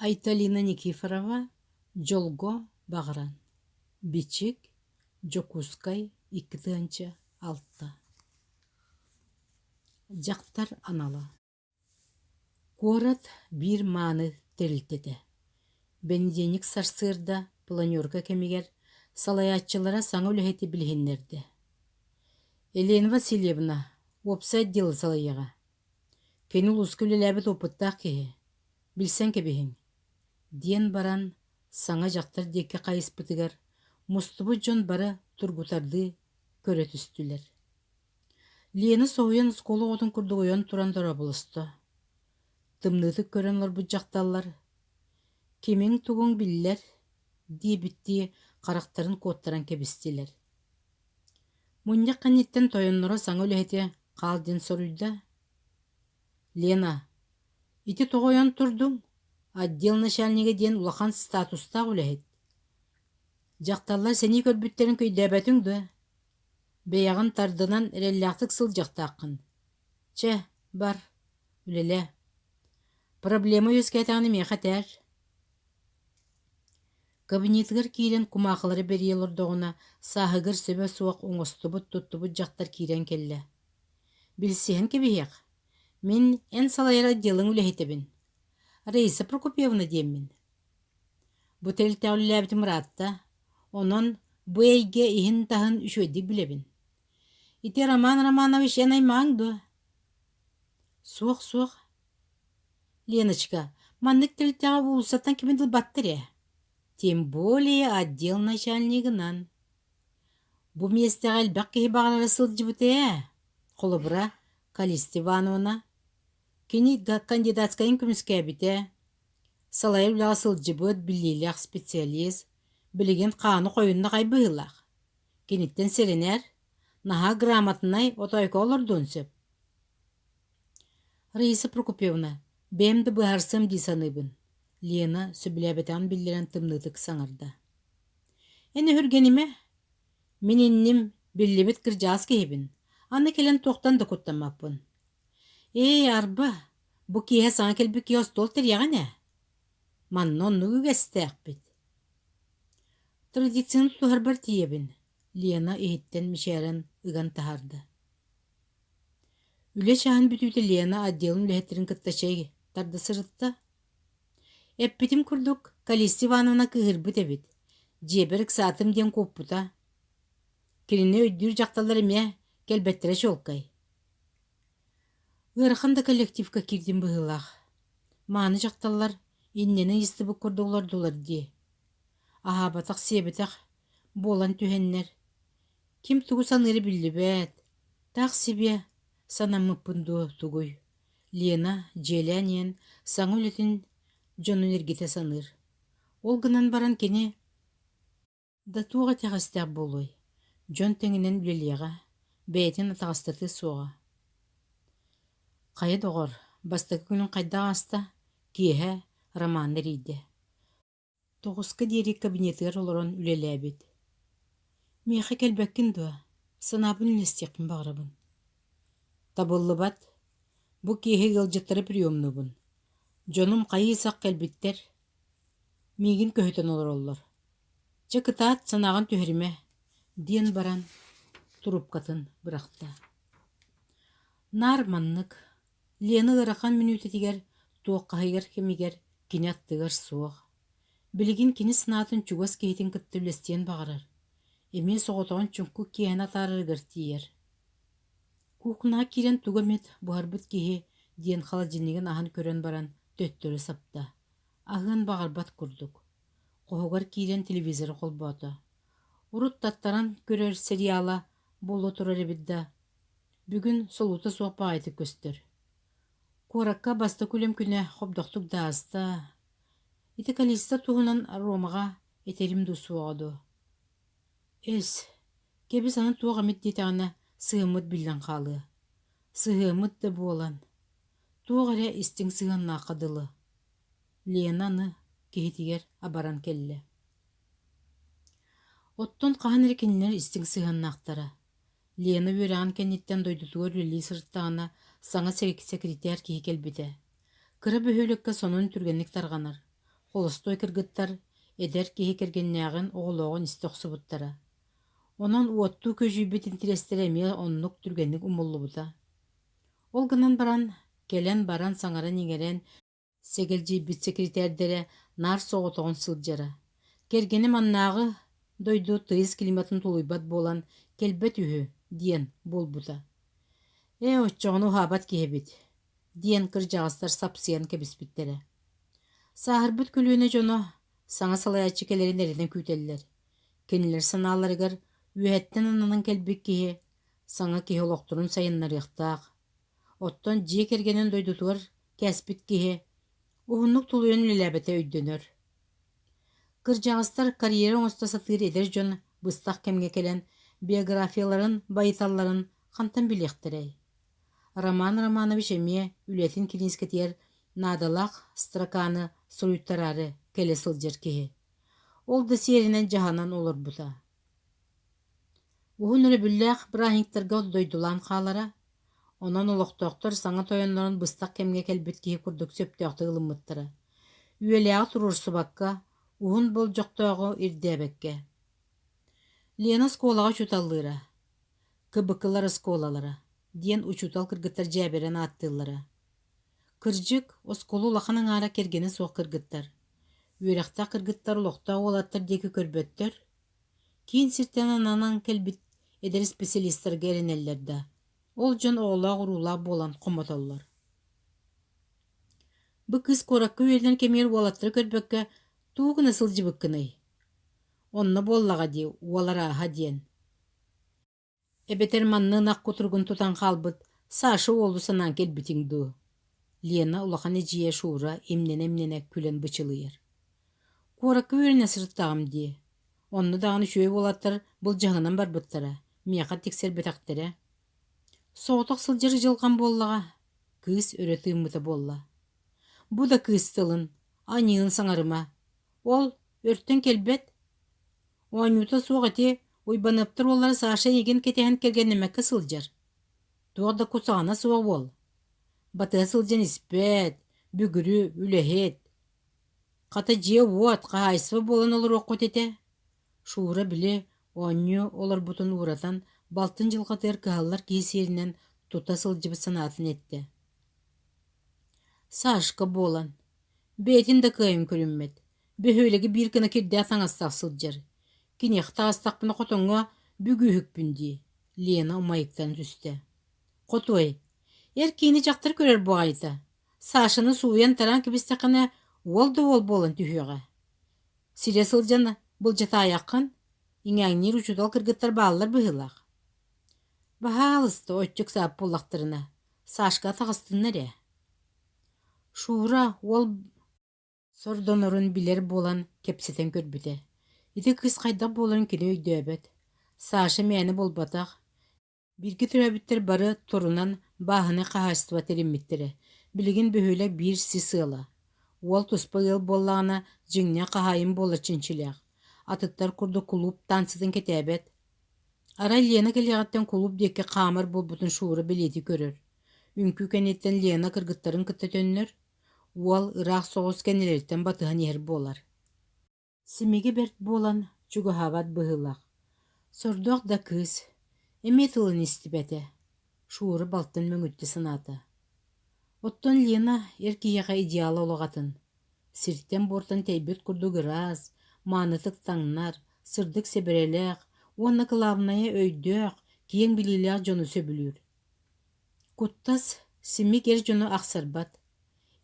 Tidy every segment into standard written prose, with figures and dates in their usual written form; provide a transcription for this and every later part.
Айталина Никифорова жолго бағыран. Бичик Жокускай 2-6. Жақтар анала. Город bir маны терилтеде. Бенеденік сарсырда планерка кемегер салаятчылара саңа үліхеті білгеннерді. Елена Васильевна, опса отделы салаяға. Кені ұлыскүлі ләбіт опыттақ кеге. Білсен кебеген. Ден баран саңа жақтар деке қайыс бұтығар. Мұстыбы жон бары тұргутарды көрі түстілер. Лені соғыян сколы отын күрді ойын туран дұра болысты. Тымныты көрен бұд жақталар. Кемен туғын білілер, дие бітті қарақтарын коттаран кебістелер. Мұнда қанеттен тойынлары саңы өліхеті қалден соруйда. Лена, ити тоғойан тұрдың, отдел начальниге ден улахан статуста өліхет. Жақталар сені көрбіттерін көйдәбәтіңді. Бейағын тардынан әреллақтық сыл жақтақын. Че, бар, үлеле. Проблема өскәтағыны меқатәр. Кабинетігір кейлен кумақылары бері елордығына сағығыр сөбе суақ оңыстыбыт тұттыбыт жақтар кейлен келі. Білсеген кебеяқ. Мен ән салайра делің үләхетебін. Раиса Прокопьевна демін. Бұтел тәулі әбіті мұратта. Онын бұ әйге ихін тағын үшөйдік білебін. Ити Роман Романович ән аймаңды. Суық. Леночка, маннык тәлтәға бұлсаттан кеменділ баттыр. Тем более отдел начальнигынан. Бу местеға әлбәк кеге бағалары сылды бұты. Қолыбыра Калиста Ивановна. Кені кандидатскайын күміске әбіте. Салай үліға сылды бұд білейліғ специалист. Білеген қаны қойынна қай бұғылақ. Кенеттен серенер. Наға грамотынай отайқа оларды өнсіп. Раиса Прокопьевна, бәмді бұғарсым дейсаныбын. Лена сөбіләбетан білдерін тымнытық саңырда. Әні хүргеніме? Мен еннім біллебет кіржас кейбін. Аны келен тоқтан да көттамаппын. Арба, бұ кейе саңа келбі киос толтыр яғане? Маннон нүгі кәстәқ бет. Традицияны тұғыр бір тиебін. Лена ехеттен мишәрін ұған тахарды. Үле шағын бүтуді Лена отделын үләхеттерін кыттачай тарды сырытты. Эппетім күрдік Калиста Ивановна кығыр бұт әбет. Жебірік сатым ден көп бұта. Келіне өйдір жақталар еме кәлбәттірі жолқай. Ғырқында коллективка кирден бұғылақ. Маны жақталар иннені истібі көрді олар де. Аға батақ себетақ болан түйеннер. Кем тұғы саныры білді бәт. Тақ себе санамы пұнду тұғой. Лена, Желянен, саңы өлетін жонын ергете саныр. Ол гынан баран кене да туға тәғістәк болой. Жон тәңінен білелеға, бәйтен атағыстаты соға. Қайы доғыр, бастығы күнін қайда аста, кейе романыр еді. Тоғысқы дері кабинетер олырын үлелі әбет. Меқі кәлбәккін дуа, сынабын үлестеқін бағырабын. Табылы бат, бұ кейе ғылжыттары приемны бұн. Жоным қайы сақ кәлбеттер, мегін көхітін олар олар. Жакытаат санаған төхіріме, ден баран тұрупкатын бірақта. Нар маннық, Лені ғырақан минуты тегер, туақ қайғыр кемегер, кенеттігір суық. Білген кені сынатын чугас кейтін күттілестен бағырар. Емен соғытығын чүнкі кейін атарырғыр тиер. Куқына керен түгімет бұғарбыт кейі ден халаджинеген ағын көрен баран төттірі сапта. Ағын бағарбат күрдік. Қоғығар керен телевизоры қолбаты. Урут таттаран көрер сериала болу тұрар ebidda. Бүгін солуты соқпа айты көстір. Коракка басты көлем күні қобдықтық дағыста. Ити Калиста туғынан Ромаға етерім дұсу оғады. Кебі саны туға меттетіғана сығымыт білден қалы. Сығымыт да болан. Туғаря істің сығын нақыдылы. Ленаны кейтігер абаран келі. Оттон қаған әрекенлер істің сығын нақтары. Лена өраған кәнеттен дойдутуғыр үлі сұрттағына саңа секретер кейі келбеді. Кыры бөхөлікке сонын түргенлік тарғанар. холостой кыргыттар эдер киһи киргеннääҕин оҕолоҕун истохсубуттара. Онон уоттуу көжүүбүт интерестеремие оннук түргенник умуллубута. Ол гынан баран, келен баран саҥаран иҥэрэн сегелдьиибит секретэрдэрэ нар соҕотоҕун сылдьара. Кергени маннааҕы дойду тыыс климатын тулуйбат буолан келбет үһү диэн буолбута. Оччоҕону уһаабат киһибит диэн кырдьаҕастар сапсыйан кэбиспиттэрэ. Сааһырбыт күлүүнэ дьоно саҥа салайаччы келэрин эринэн күүтэллэр. Кинилэр санааларыгар үөһэттэн ананан келбик киһи саҥа киһи олохторун сайыннарыахтаах. Оттон дьиэ кэргэнэн дойдутугар кээспит киһи уһуннук тулуйан үлэлээбэтэ өйдөнөр. Кырдьаҕастар карьера оҥосто сатыыр эдэр дьон быстах кэмҥэ кэлэн биографияларын, байыталларын хантан билиэхтэрэй. Роман Романович эмиэ үлэтин килинскетиэр наадалах строканы суруйттарары келе сылдьар киһи. Ол да сиэринэн дьаһанан олорбута. Уһун өрөбүллээх браахниктарга дойдулаан хаалара, онон олохтоохтор саҥа тойоннорун быстах кэмҥэ келбит киһи курдук сөптөөхтө ылыммыттара. Үөлээҕи турурсубакка, уһун болдьохтоогу ирдээбэккэ. Лена скуолаҕа чуталлыыра, кыбыкылар скуолалара диэн учутал кыргыттар дьээбэрэн ааттыыллара. Кырдьык осколу улахан аҥаара кергени суох кыргыттар. Үөрэхтэх кыргыттар улохтоох уолаттар диэки көрбөттөр. Киин сиртэн ананан келбит эдэр специалисттарга эринэллэр да. Ол дьон оҕолоох уруулаах буолан хомотоллор. Бу кыыс куоракка үөринэн кемиэр уолаттары көрбөккө туугуна сылдьыбыккыный. Онно буоллаҕа дии уоларааһа диэн. Эбетэр манныын ах кутургун тутан хаалбыт Саша уолу санаан келбитиҥ дуу. Лена улахан эдьиэ шуура эмнене күлэн бычылыйар. Куоракка үөринэ сырыттаҕым дии. Онно даҕаны үчүгэй уолаттар былдьаһынан барбыттара, миэхэ тиксэрбэтэхтэрэ. Соҕотох сылдьары дьылган буоллаҕа, кыыс өрө тыыммыта буолла. Бу да кыыс тылын, аньыын саҥарыма. Ол өрттөн келбет. Ооньуута суох эти уйбаныптар уоллара Саша иигин кетэһэн кэргэннэмэккэ сылдьар. Туох да кусаҕана суох уол. Батыһа сылдьан испэт, бүгүрү, үлэһит. Хата дьиэ уот, хаһаайсыба буолан олоруоххут этэ. Шуура били оонньуу олорбутун ууратан балтын дьылҕатыар кыһаллар киһи сиэринэн тута сылдьыбыт санаатын этэ. Сашка буолан. Бээтин да кыайын көрүммэт. Бөһүөлэги биир кына кирдээх таҥастаах сылдьар. Киниэх таҕастахпына хотоҥҥо бүгүүһүкпүн дии. Лена умайыктан түстэ. Хотуой, эр киини дьахтар көрөр буҕайыта. Сашаны сууян таран кибистэххинэ уол да уол буолан түһүөҕэ. Сирэ сылдьан былдьатаайаххын, иҥээҥниир учутал кыргыттар бааллар быһыылаах. Баһаалыста оччук саап буоллахтарына. Сашка таҕыстыннар ээ. Шуура уол сордонорун билэр буолан кэпсэтэн көрбүтэ. Ити кыыс хайдах буоларын кини өйдөөбөт. Саша мэни болбатах. Бирги төрөбүттер бары турунан бааһыны хаһаастыба териммиттере. Билигин бөһүөлэ биир сысыала. Уол туспа ыл буоллаҕына дьиҥнэ хаһаайым буолаччынчилээх. Атыттар курду клуб танцытын кетээбэт. Ара Лена келиэҕиттэн клуб диэкке хаамар булбутун шуура билети көрөр. Үҥкүү кэнниттэн Лена кыргыттарын кытта төннөр. Уол ыраах соҕус кэннилэриттэн батыһан иһэр буолар. Симиги берт буолан чугаһаабат быһыылаах. Сордоох да кыыс. Эмиэ тылын истибэтэ. Шуура балтын мөҥүттэ санаата. Оттон Лена эр киһиэхэ идеалы олоҕатын. Сирттэн буортан тэйбит курдук ыраас, maaнытык таҥнар, сырдык себерелээх, уонна кылаабыная өйдөөх, киэҥ билиилээх дьону сөбүлүүр. Куттас симик эр дьону ахсарбат.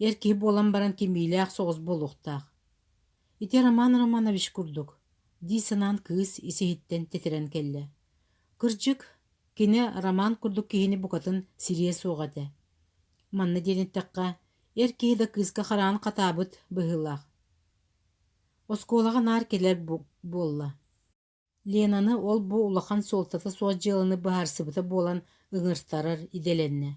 Эр киһи буолан баран кимиилээх соҕус буолуохтаах. Ити Роман Романович курдук. Дии санаан кыыс исиһиттэн тетирэн келлэ. Кырдьык кини Роман курдук киһини букатын сирие суоҕатэ. Манна диэниттакка эр киһи да кыыска хараан хатаабыт быһыылаах. Оскуолаҕа наар келэр буолла. Ленаны ол бу улахан суолтата суох дьыалыны быһаарсыбыта буолан ыҥыртарар иделэннэ.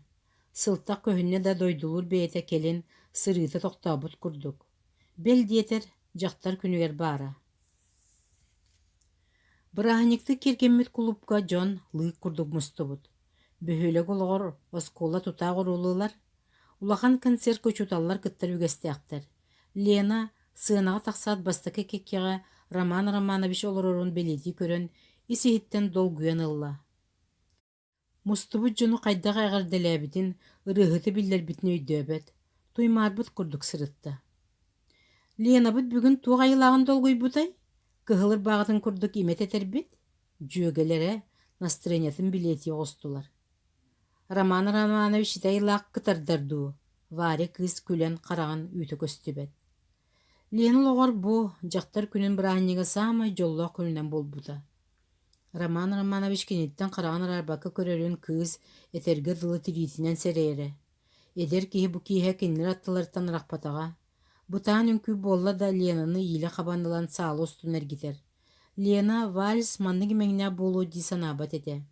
Сылтах көһүннэ да дойдулуур бэйэтэ келин сырыыта тохтообут курдук. Бэл диэтэр дьахтар күнүгэр баара. Бырааханьыктык киргэммит клубка дьон лыык курдук мустубут. Бөһүөлэг олоҕор оскуола тутаах уруулыылар. Улахан концерт көчүталлар кыттар үгэстээхтэр. Лена Сыынаға тақсат бастакы кеккеға Роман Романович олорорун белети көрөн исихиттен долгуян ылла. Мустубу жону кайдага агардалабитин ырыгыты биллербитин өйдөбөт. Туймарбыт курдук сырытта. Ленабыт бүгүн тугайлагын долгуйбутай. Кыһылыр багытын курдук имет этербит. Жөгелере настроениятын билети оғостулар. Роман Романович тайлак кытардарду. Варе кыз күлен караган үйті көстүбет. Лена логор бу жактар күнүн брааннига самай жоллоо күнүнөн болбута. Роман Романович кенеттен караган арбакы көрөрүн кыз этерге дылы тиритинен серере. Эдер киһи бу киһэ киннер аттылардан рахпатага. Бутаан үңкү болла да Ленаны ийле хабандылан саалы устун эргитер. Лена вальс манныги меңне болу ди санабат эте.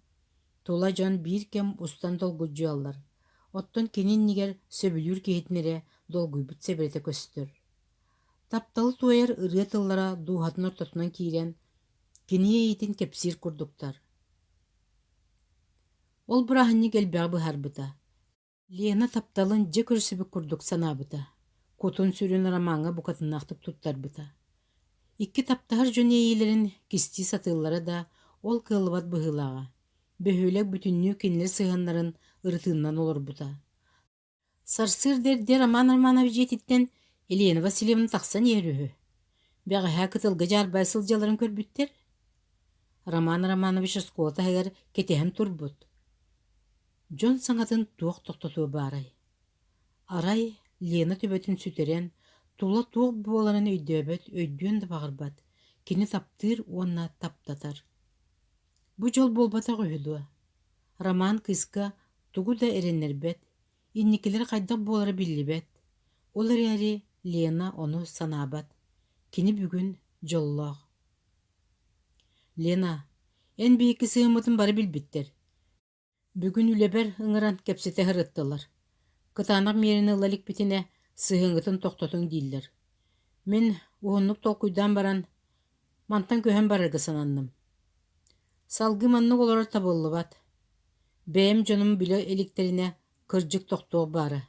Тула жон бир кем устан долгуджуаллар. Оттон кенин нигер сөбүлүр киһитнере долгуйбут себерете көстөр. Тапталы туайар ырыатыллара дуухатын ортотунан киирен кини эйтин кепсир курдуктар. Ол бураханник элбэҕи быһарбыта. Лена тапталын же көрсүбү курдук санабыта. Котун сүрүн рамаңа букатыннаахтык туттарбыта. Икки таптахар жөн эйилерин кисти сатыллара да ол кылыбат быһылаага. Бөһүлек бүтүннүү кинилер сыһаннарын ырытыыннан олорбута. Сарсыр дерде Роман Романович жетиттен Елена Васильевна тахсан ерүһү. Бэҕэһэ кытылга жарбай сылдьаларын көрбүттер. Роман Романович оскуота эгер кетеһэн турбут. Дьон саҥатын туох тохтотуо баарай. Арай Лена төбөтүн сүтерен, тула туох буоларын өйдөбөт, өйдүөн да багырбат. Кини таптыр, уонна таптатар. Бу жол болбата гөһүлүө. Роман кыска тугу да эреннербет, инникилер кайдак буолары биллибет. Олар яри Лена ону санаабат. Кини бүгүн жоллоох. Лена, эн бийикки сыымытын бары билбиттер. Бүгүн үлебер ыңыран кепсете хырыттылар. Кытаанак мерини ылалик битине сыһыңытын тохтотуң дииллер. Мен уһуннук толкуйдан баран мантан көһөн барырга сананным. Салгы маннык олорор табыллыбат. Бэм дьонум биле эликтерине кырдьык тохтоох бары.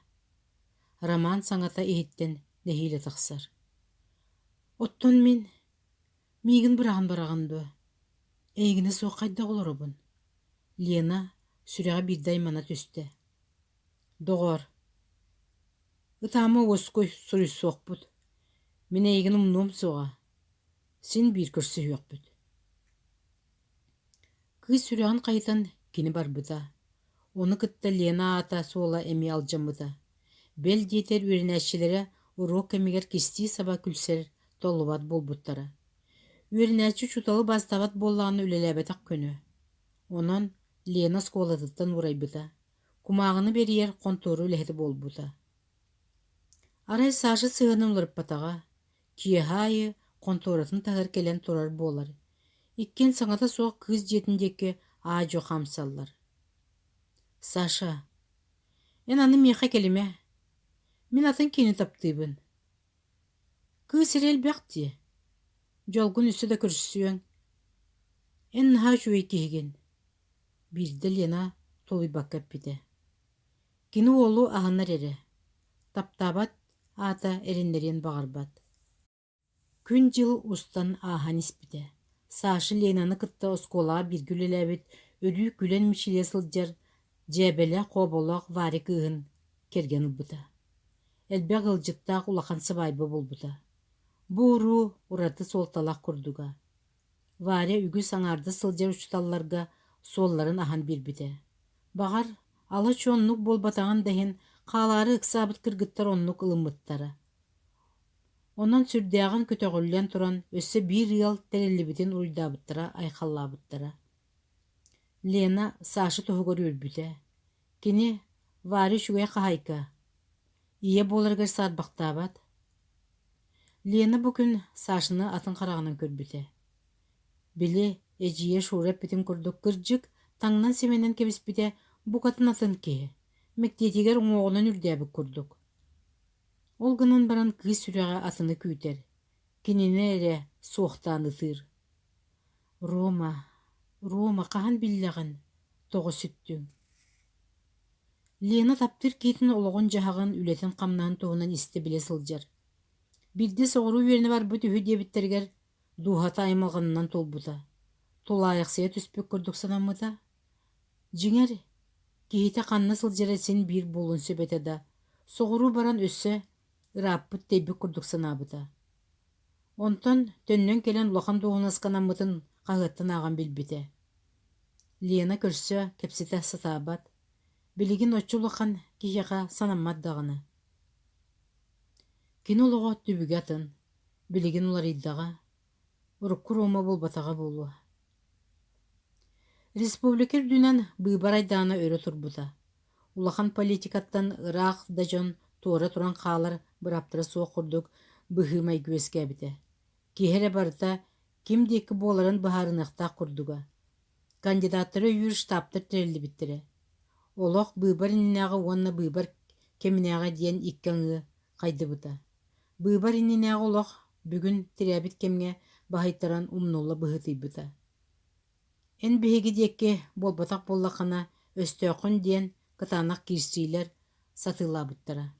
Роман саҥата иһиттен нэһиилэ тахсар. Оттон мен миигин быраган бараган дуо. Эйигине суох хайдах олоробун. Лена сүрэҕэ биирдай мана түстэ. Доҕор. Ытаама уоскуй суруйсуохпут. Мен эйигин умнуом суоҕа. Син биир көрсүһүөхпүт. Кыыс сүрэҕин хайытан кини барбыта. Ону кытта Лена ата суола эми алдьаммыта. Бел диэтер үөрэнээччилэре урок кэмигэр кисти саба күлсэр толлубат болбуттара. Үөрэнээччи чуталы бастабат боллааны үлэлээбэтак көнү. Онон Лена сколатыттан урайбыта. Кумаагыны бериер контору үлэхети болбута. Арай Саша сыһынын уларыппатаға. Киэхайы конторатын тагар келен турар болар. Иккен саҥата суох кыыс диэтиндекке аажо хамсаллар. Саша, эн аны миэхэ келиме. Мен атын кини таптыыбын. Кыыс эрэлбэхти. Жолгун үсө да көрсүөң. Эн наһаа үчүгэй киһиген. Бирде Лена толуйбаккап бите. Кини уолу аһыннар эре. Таптабат ата эреннерин багарбат. Күн жыл устан ааһан испите. Саша Ленаны кытта осколаға биргүлелэбит өрүү күлен мичиле сылдьар жэбеле коболоох вари кыыһын керген ылбыта. Элбэ кылдьыттаах улахан сыбайбы болбута. Бу уруу ураты солталах курдуга. Варя үгү саңарды сылдьар учталларга солларын ахан бирбите. Багар ала чоннук болбатаган дехин хаалары ыксаабыт кыргыттар оннук ылыммыттара. Онон сүрдäҕин көтөҕүллэн туран өссө биир ыал тереллибитин уйдаабыттара айхаллаабыттара. Лена Саша туһугар үөрбүтэ. Кини Варя үчүгэй хаһайка. Ие буоларыгар саарбахтаабат. Лена бу күн Сашаны атын хараҕынан көрбүтэ. Били эдьиэ шуурап битин курдук кырдьык таҥнан семенен кэбиспите букатын атын киһи. Мектиэтигэр уҥуоҕунан үрдээбик курдук. Ол гынан баран кыыс сүрэҕэ атыны күүтэр. Кинини эре суохтаан ытыыр. Рома, хаһан биллэҕин, тоҕо сүттүң. Лена таптыр киитин ологон жаһаган үлэтин хамнаан туһунан истэ билэ сылдьар. Bildi soğuru verine var bu tühü debitterger duhata aymalğından tolbuda. Tolayaqsıya түспек күрдік санамыда. Жиңер, кихите қанна сылжары сен bir болын сөбетеді. Соғыру баран өссі, ыраппыт дейбік күрдік санабыда. Онтон төннен келен улахан доғынасқанамытын қағыттан аған білбіде. Лена көрсі кепсеті сатабат. Білігін отчулахан кихеға санаммаддағыны. Кен олығы түбіге атын. Білігін олар иддаға. Ұрыққыр ома болбатаға болуа. Республикер дүнен быйбар айдана өрі турбута. Улахан политикаттан ырaq да жон туора туран қалар бұраптыра суық құрдық бұхымай көеске біте. Кехере барыта ким дейкі боларын бұхарынықта құрдыға. Кандидаттары үйір штаптыр тірелді біттірі. Олық быйбар иннеағы онна быйбар кемінеға дейін иккаңы қайды бұта. Быйбар иннеға олық бүгін тірәбіт кемге бағайттаран умнула бұхыты бұта. Эн биһиги диэкке болбатах боллахана өстөөхүн диэн кытаанах киирсиилэр сатыылаабыттара.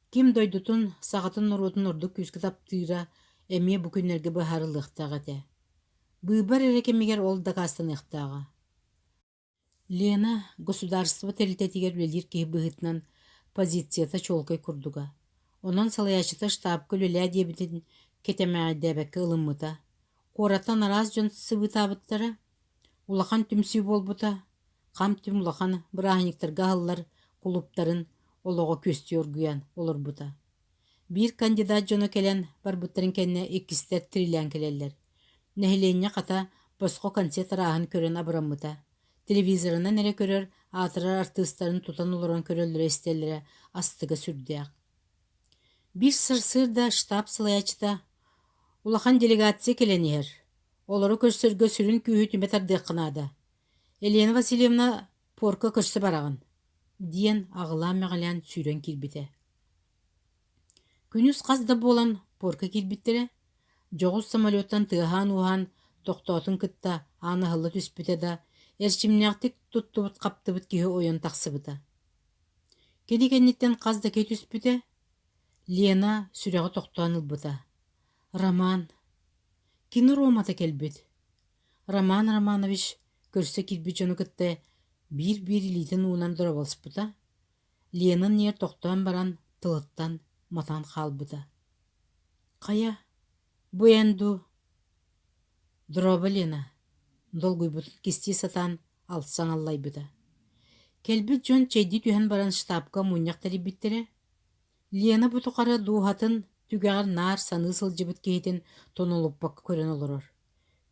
Ким дойдутун саҕатын уруутун ордук күүскэ таптыыра эмиэ бу күннэргэ быһаарылыахтаах этэ. Быйбар эрекемигэр ол дакаастаныахтааҕа. Лена государство терилтетигэр үлэлиир киһи быһытынан позицията чолкой курдуга. Онон салыячыта штабка үлэлээ диэбитин кетемээдээбэкке ылыммыта. Куораттан араас дьон сыбытаабыттара. Улахан түмсүй болбута, қам түм улахан бұрағыниктарға ғаллар құлыптарын олығы көсті өргүйен олар бұта. Bir кандидат жоны келен барбыттарын кәнне 2 триллион келелер. Нәхиленне қата босқо концерт рағын көрен абырамыта. Телевизорына нәре көрер атырар артыстарын тутан оларын көрелері estелері астыға сүрдіяқ. Bir сыр да штаб сылаячыта улахан делегация келенер. Олары көрсөргө сүрін күйі түмет ардық қынады. Елена Васильевна порка көрсі барағын. Диен ағыла мәғалян сүйрен келбіті. Күнүс қазда болан порка келбіттері. Жоғыз самолеттан тыған уған тоқтаутын кытта анығылы түспіті да әршімнәқтік тұттыбыт қаптыбыт күйі ойын тақсыбыты. Кенекеннеттен қазда кей түспіті. Лена сүрәғы тоқтуан ұлбыты. Роман. Кини Ромата келбит. Роман Романович көрсө кирбит жону кытты bir илитин уунан дорабалспыта. Ленин нер тоқтуан баран тылыттан матан халбыта. Кая? Буянду. Дроба Лена. Долгуйбут кисти сатан алтсан аллайбыта. Келбит жон чейди түйен баран штабка муньяктари биттере. Лена бутукара дуухатын түгәғар нар саны сылжыбыт кейтен тонолуппак көрен олорор.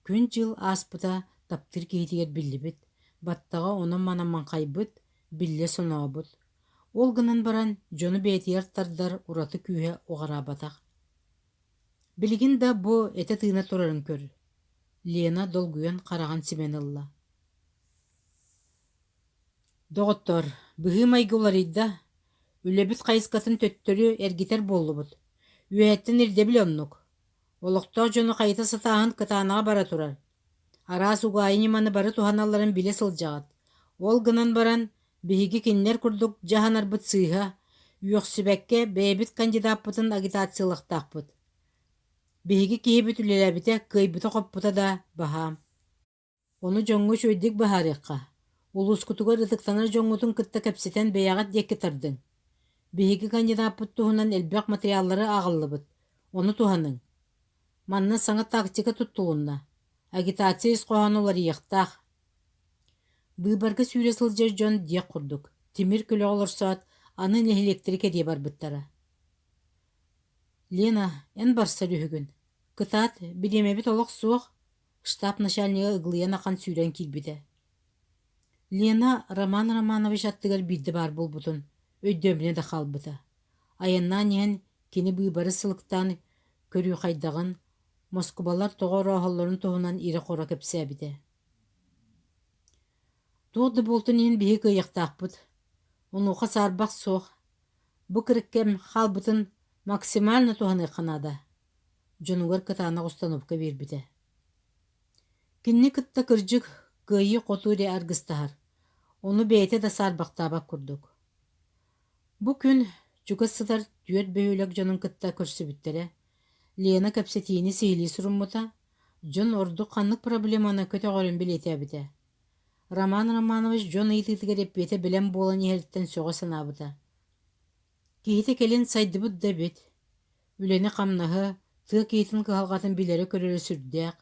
Күн жыл аспыта таптыр кейтігер биллибит, баттаға оны манаман қайбыт, билле сонаабыт. Ол гынан баран жону бәйтияр тардар ураты күйе оғарабатақ. Білігін да бұ әті тыына тұрарын көр. Лена долгуен қараған симен ылла. Доғыттор, бұғы майгуларыйда, үлебіт қайыскатын төттөрі әргитер болубыт. Үйәттен ирде білоннук. Олықтау жону қайта сатағын кытаанаға бара турар. Арас уғайыныманы бары туханаларын біле сылжағат. Ол гынан баран биһиги киннер курдук жаһанар быт сыйха, үйөксүбәкке бэйбит кандидатпытын агитациялықтақпыт. Биһиги киһибит үлеләбите кыйбыты қоппыта да баһам. Оны жоңгу чөйдік баһарыqqa. Улус кутугар ытыктанар жоңгутун кытта кепсетен бэйағат декке тардың. Биһиги кандидатпыт туһунан элбек материаллары агыллыбыт. Оны туһаның. Манна саңа тактика туттулунна. Агитация исқоһанулар иектах. Быйбарга сүүрэ сылжар жон диэк курдук. Тимир күлө олорсоот, аны электрика дие барбыттара. Лена, эн барса үһүгүн. Кытаат, бидемебит олох суох, штаб начальнига ыглыян ақан сүүрэн килбите. Лена Роман Романович аттыгар бидди бар болбутун, өйдөмүнө да халбыта. Аяннан ен кини быйбары сылыктан көрүү хайдагын, Москвалар тоғыр ағыларын тоғынан ире қора кепсәбіде. Тоғды болтын ең бігі күйектақпыд. Онуға сарбақ соқ. Бұ кіріккем қалбытын максимально тоғаны қанада. Жонуғар кытана установка бербіде. Кінні кытта кіржік күйі қотуре аргыстағар. Оны бейте да сарбақтаба күрдік. Бұ күн Чука сытар түйет бөйлөк жонун кытта көрсүбүттере. Лена капсетиини сihili суруммута, жон орду каннык проблеманы көтөгөрүн билетебите. Роман Романович жон ыйтытыгар эппете билем болан ерттен сөҕө санабыта. Киһите келин сайдыбыт да бит. Үлени камнаһы, тыа киитин кыһалҕатын билери көрөрө сүрдээк.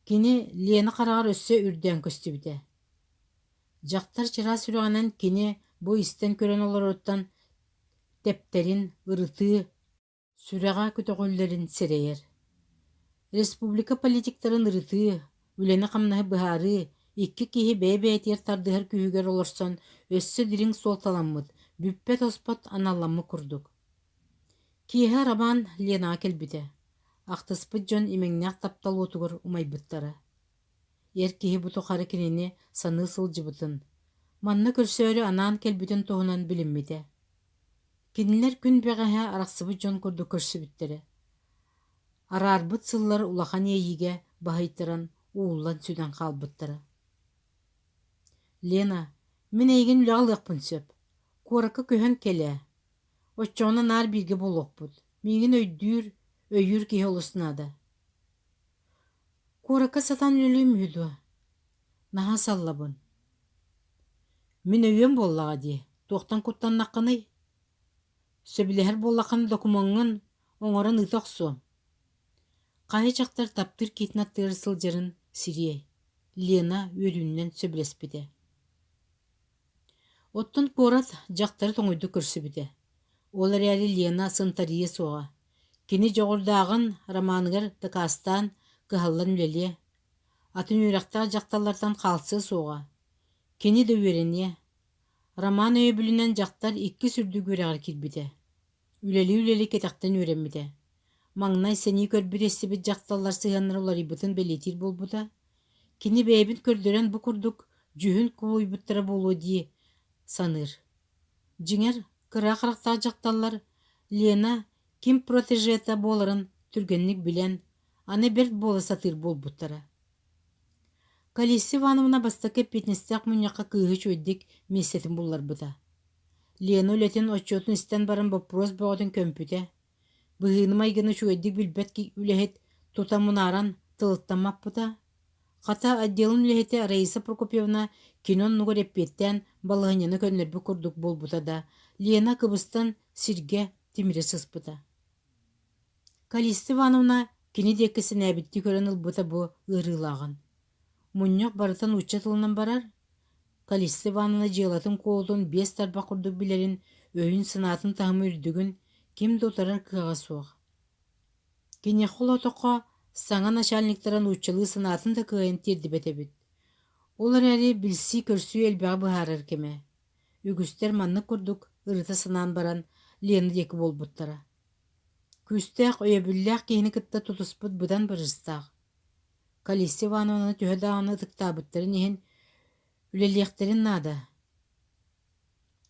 Кини Лена карагар өссө үрден көстүбүтэ. Жактар чыра сүрөҕөнөн кини бу истен көрөн олороттан тептерин, ырыты, сүрэҕэ көтөгөллөрүн серейер. Республика политиктарын ырыты, үлени камнаһы быһаары, икки киһи бэйэ-бэйэтиэр тардыһар күүһүгэр олорсон өссө дириң суолталаммыт, бүппет оспот аналламмы курдук. Киэһэ Роман Ленаға келбите. Ахтыспыт дьон имэҥнээх тапталуотугар умайбыттара. Эр киһи буту хары кинини саныы сылдьыбытын. Манна көрсөөрү анаан келбитин туһунан билиммите. Кинилэр күн бэҕэһэ арахсыбыт дьон курдук көрсүбүттерэ. Араарбыт сыллар улахан эйиге баһыйтаран ууллан сүтэн хаалбыттара. Лена, мин эйигин үлэҕалыахпын сөп. Куоракка көһөн келэ. Оччоона наар биирге болуохпут. Миигин өйүүр киһи олуснада. Куоракка сатан үлэлүүм үһүдү. Наһа саллабын. Мин өйүөн боллаҕа дии. Туохтан куттаннаххыный. Сөбүлэһэр боллаххын докумоҥҥун оҥорон ытох суом. Кайы чактар таптыр киитин аттыыр сылдьарын сирие. Лена үөрүүннэн сөбүлэспите. Оттон куорат жактары тоҥойду көрсүбүтэ. Ол эрээри Лена сынтарыйы суоҕа. Кини жоҕурдаагын Романыгар такаастаан кыһаллан үлэлиэ. Атын үөрэхтээх жакталлартан хаалсыы суоҕа. Кини да үөрэние. Роман өйөбүлүнэн жактар икки сүрдүг үөрэҕэр кирбите. Үлэли кетэхтэн үөрэммите. Маҥнай сэнии көрбүт эссибит жакталлар сыһаннар уларыйбытын белиитир болбута. Кини бэйэбин көрдөрөн бу курдук жүһүн кубуйбуттара болуо дии саныыр. Дьиҥэр кыраах-харахтаах жакталлар Лена ким протежета буоларын түргэнник билэн, аны берт буола сатыыр болбуттара. Калисия Ивановна бастакы петнестяк муньяка кыыһы чуйдик месетин булларбыта. Лена үлэтин отчетун истен барын вопрос бöҕөтүн көмпүтэ. Быһыыны майгыны чуйдик билбэт ки үлэһит тутамунааран тылыттаммаппыта. Хата отделын үлэһите Раиса Прокопьевна кинон нугар эппиэттэн балыһыняны көннөрбү курдук болбута да Лена кыбыстан сиргэ тимире сыспыта. Калисия Ивановна кини диэккисин эбитти көрөн ылбыта бу ырыылаагын. Мунньок барытан учча тылынан барар. Калисия Ивановна дьыалатын куолтун биэс тарба курдук билэрин өйүн сынаатын таһымы үрдүгүн ким дотарар кыаҕа суох. Киниэххол отоххо саҥа начальниктаран уччалыы сынаатын да кыайан тиэрдибэтэбит. Ол эрээри билсии көрсүү элбэҕи быһаарар кэмэ. Үгүстэр маннык курдук ырыта сынаан баран Лена диэки болбуттара. Күстээх өйөбүллээх киһини кытта тутуспут быдан барыстаах. Калисия Ивановна түһэ даҕаны тыктаабыттарын иһин үлэлиэхтерин наада.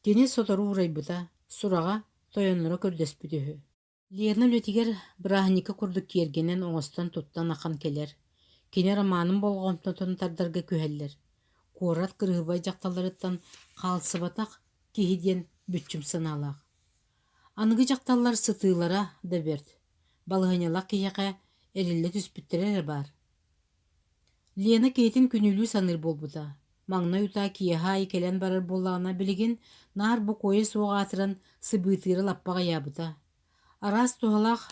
Кини сотору урайбыта, сураҕа тойонноро көрдөспүт үһү. Лена үлэтигэр бырааһынньыкка курдук киэргэнэн оҥостон туттан ахан келэр. Кини Романын болгомтотун тардарга күһэллэр. Куорат кырыһыбай жакталларыттан хаалсыбатах киһи диэн бүччүм санаалаах. Аныгы жакталлар сытыылара да берт. Балыһыñалаах киһиэхэ эриллэ түспүттэрэ бар. Лена кейтин күнүлүү саныр болбута. Маҥна утаа киэһэ келэн барар боллаҕына билигин наар бу куойа суоҕаатыран сыбыытыыра лаппаҕа яабыта. Араас туһалаах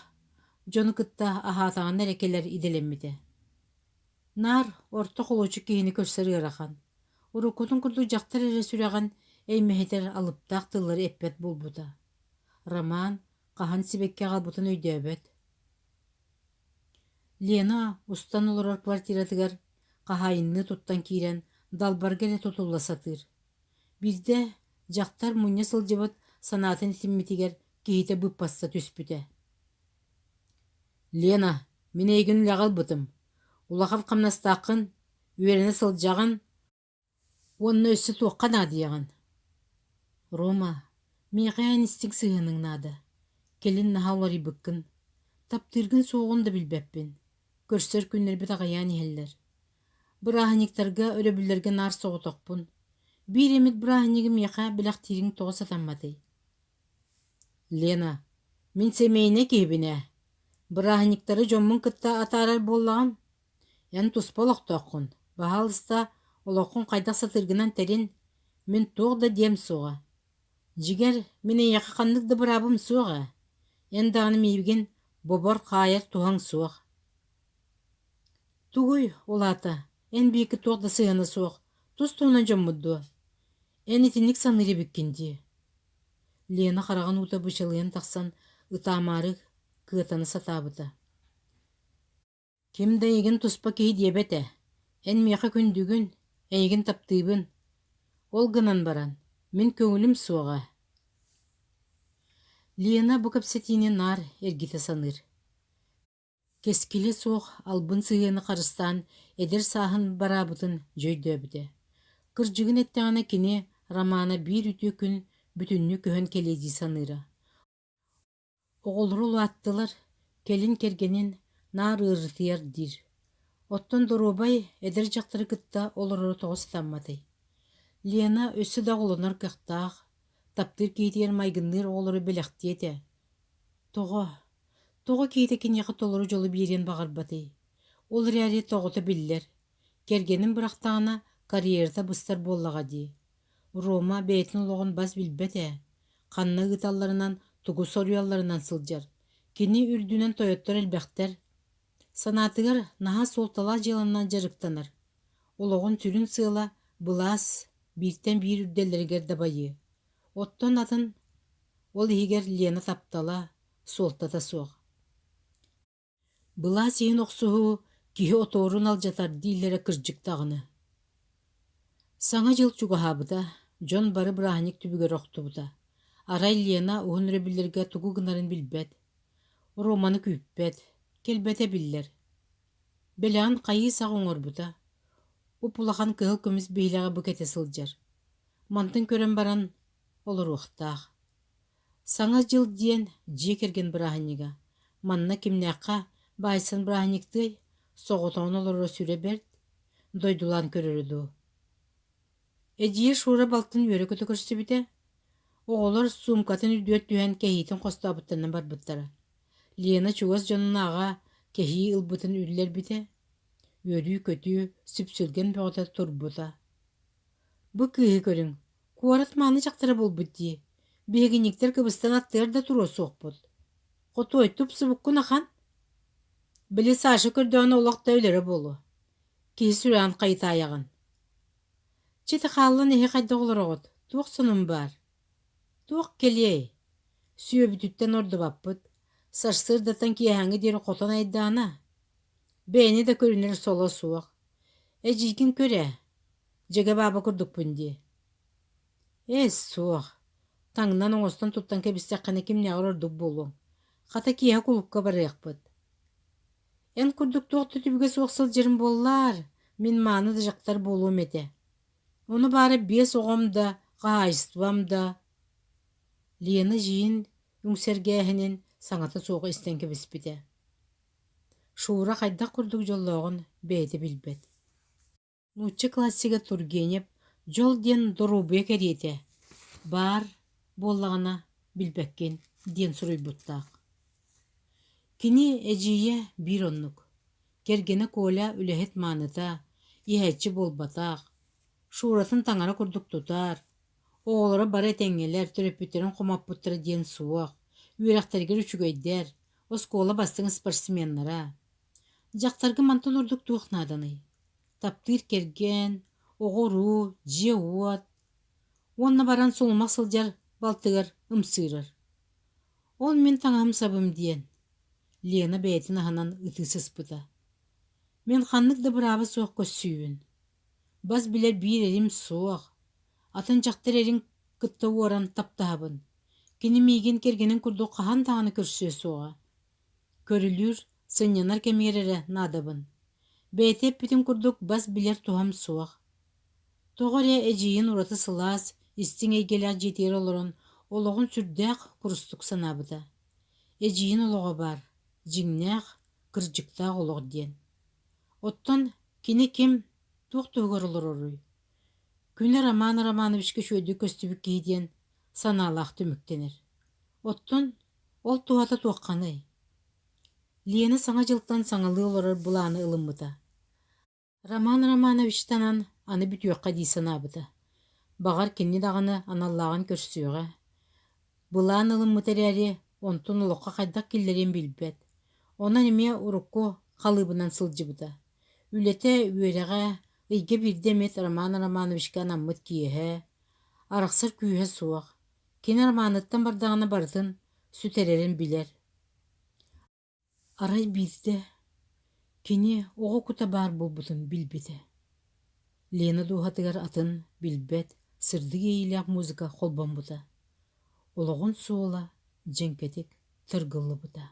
дьону кытта аһаатаҕын эрекелэр иделэммите. Наар орто холочу киһини көрсөр ыарахан. Уруккутун курдук дьахтар эрэ сүрэҕин эймэһитэр алыптаах тыллары эппэт болбута. Роман хаһан сибекке аҕалбытын өйдөөбөт. Лена устан олорор квартиратыгар хаһаайынны туттан киирэн далбарга эрэ тутулласатыыр. Бирде дьахтар мунья сылдьыбыт санаатын итиммитигэр киһите быппасса түспүтэ. Лена, мин эйигин үлэҕалбытым. Улахав хамнастааххын, үөрэне сылдьаҕын, уонна өссө туохха наадыйаҕын. Рома, миэхэ инстинкт сыһыаныҥ наада. Келин наһа олорийбыккын. Таптыыргын суоҕун да билбэппин. Көрсөр күннэрбит аҕайаан иһэллэр. Бырааһыньыктарга өрөбүллэргэ наар соҕотохпун. Биир эмит бырааһыньыгы миэхэ билэхтиириҥ тоҕо сатамматый. Лена, мин семейне кебине. Бырахниктары жоммун кытта атарар боллағам. Ян туспалақ тоққын. Бахалыста олоқын қайдақ сатыргынан терин мен тоғда дем соға. Жигер мене яқы қандықты бұрабым соға. Ян дағаны мейбген бобор қайыр туған соға. Тугуй, олата, эн бейкі тоғда сыяны соқ. Тус туынан жоммудду. Эн итинник саныры біккенде. Лена қараған ута бычылыян тақсан ытамары кыытаны сатабыта. Кимда еген туспа кей дебете. Эн меха күндүгүн, еген таптыыбын. Ол гынан баран, мен көңілім суға. Лена бу капсетине нар эргите саныр. Кескілі соқ албын сыйыны қарыстан эдер сахын барабытын жөйдөбіде. Кыржыгын еттіғана кене романа бір үтө күн бүтінні көхін келеді саныра. Оғылыру аттылар, келін кергенін нар ырытыяр дир. Оттон доробай эдер жақтыры кытта олырыры тоғыз тамматай. Лена өсі да олынар кақтақ, таптыр кейтер майгынныр олыры белектеті. Тоғы кейті кенеқі толыры жолы берен бағарбатай. Олыр әрі тоғыты білдер. Кергенін бірақтағына карьерда бұстар боллаға дей. Рома бәйтін олығын бас білбәті. Қанна ғыталарынан, тугу соруяларынан сылжар. Кені үрдінен тойоттар әлбәқтер. Санатығыр наға солтала жыланынан жарықтанар. Олығын түрін сыйла бұлас бірттен бір үрделергер дабайы. Оттон атын ол егер Лена таптала солтата соқ. Бұлас ең оқсуғы кихи оторун ал жатар дейлері кыржықтағыны. Саңа жыл чуғахабыда, Джон бары бұрағаник түбігер оқтубыда. Арай Лена уғын рөбілерге тугу гынарын білбәд. Романы күйіппәд, келбәте білдер. Белян қайы сағын орбыда. Упулахан кығыл көміз бейліға бүкете сылжар. Мантын көрен баран олар уқтақ. Саңа жыл дейін жекерген бұрағаниға. Манна кемнеққа байсын бұрағаникті соғытауын олары сүре берд, дойдулан көрірді. Эдие шура балтын өрі көті көрсі біде. Оғылар сумкатын үрдует түйен кәйітін қостабыттанын бар бұттара. Лена чуғыз жонын аға кәйі ұлбытын үрілер біде. Өрі көті сүпсілген бұғыда тұрбыда. Бұ күйі көрің, куарат маны жақтары бол бұдди. Бегініктер кыбыстан аттыр да тұру соқ бұд. Қоты ойтып сұбыққын ақан. Білі сашы көрдіғаны олақта өлері болу. Кей сүрән қайта аяғын. Четі қалын ехе қайда олар оғыд. Туық сұным бар. Туық келей. Сүйе бүтіттен орды баппыд. Сарсырдаттан кейхаңы дері қотан айдана. Бәйіне де көрінер солы суық. Жейгін көре. Жеге баба күрдік бүнде. Суық. Таңынан оңыстан тұттан кәбістек қаны кемне ұрырдық болу. Қата кейе құлыққа бар еқпыд. Эн күрдік тоқты түбіге соқсыл жерім боллар. Мен маны да жақтар болуым ете. Оны бары бес оғымда, ғайыстывамда. Лена жиын үңсергәхінен саңаты соғы істенке біспіде. Шуыра қайда күрдік жоллағын бәйді білбет. Нучы классиға тургенеп, жол ден дұрубе кәреті. Бар боллағына білбәккен ден сұрой бұттақ. Кені әжие бір оннық. Кергені коля үләхет маныта, ехетчі болбатақ. Шуыратын таңара күрдік тұтар. Оғылары бары тәңелер, түріппеттерін қомап бұттыры ден суық. Үйрақтаргер үшігөйдер. Оскола бастың спортсменлара. Жақтарғы мантын ұрдық туықнаданы. Таптыр керген, оғыру, жеуат. Онна баран солмақ сылжар балтығыр, ұмсырыр. Ол мен таңам сабым дейін. Лена бәйтін ағынан ұтысыз бұда. Мен қаннық да бұрабы соқ көссүйін. Баз білер бір әрім соқ. Атын жақтыр әрін күтті оран таптағабын. Кені мейген кергенін күрді қаған тағаны көрсі соға. Көрілір сынянар кәмерері надабын. Бәйтеп бүтін күрдік баз білер туғам соқ. Тоғыр әжейін ұраты сылас, істің әйгелі жетер олырын, олығын сүрдәқ күрістік санабыда. Әжейін олығы бар, жіңнәқ, кіржіктақ олығы ден. Оттан кені кем туқтуғыр олыр орой. Күні романы бішке шөйді көстібік кейден саналақ түміктенер. Оттон ол туата туаққаны. Лена саңа жылтан саңалы олорор буланы ылыммыта. Роман Романовичтанан аны бүтүөкка дии санаабыта. Бағар кенни дағаны аналлағын көрсүөҕэ. Булаан ылыммытаряри онтун улоққа хайдақ киллерин билбет. Онан эме урукку халыбынан сылжыбыта. Үлете үөрэҕэ ыйга бирдемет Роман Романовичка анаммыт киэһэ. Арахсар күүһэ суох. Кини Романыттан бардағына бартын сүтэрэрин билэр. Арай бирде. Кини оҕо кута баар булбутун билбите. Лена дуһатыгар атын билбет, сырдык эйилээх музыка холбомбута. Ологун суола, дьеңкетик тыргыллыбыта.